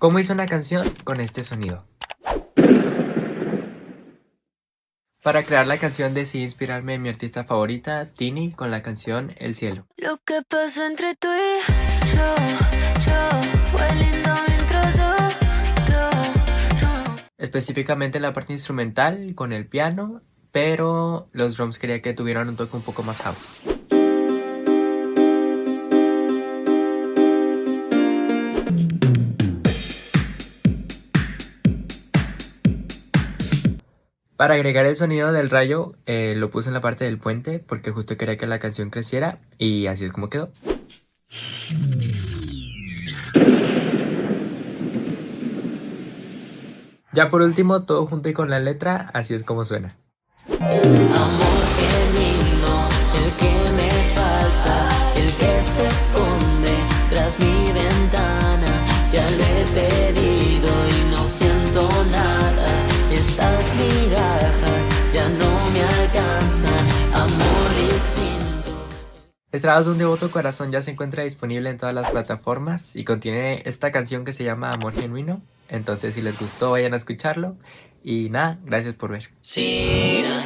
¿Cómo hizo una canción con este sonido? Para crear la canción decidí inspirarme en mi artista favorita, Tini, con la canción El Cielo. Lo que pasó entre tú y yo fue lindo mientras duró. Específicamente la parte instrumental con el piano, pero los drums quería que tuvieran un toque un poco más house. Para agregar el sonido del rayo, lo puse en la parte del puente porque justo quería que la canción creciera y así es como quedó. Ya por último, todo junto y con la letra, así es como suena. Amor genuino, el que me falta, el que se esconde tras mi ventana. Ya lo he pedido y no siento nada. Estas migajas ya no me alcanzan. Amor distinto. Estrados de un devoto corazón ya se encuentra disponible en todas las plataformas y contiene esta canción que se llama Amor Genuino. Entonces si les gustó vayan a escucharlo y nada, gracias por ver. Sigan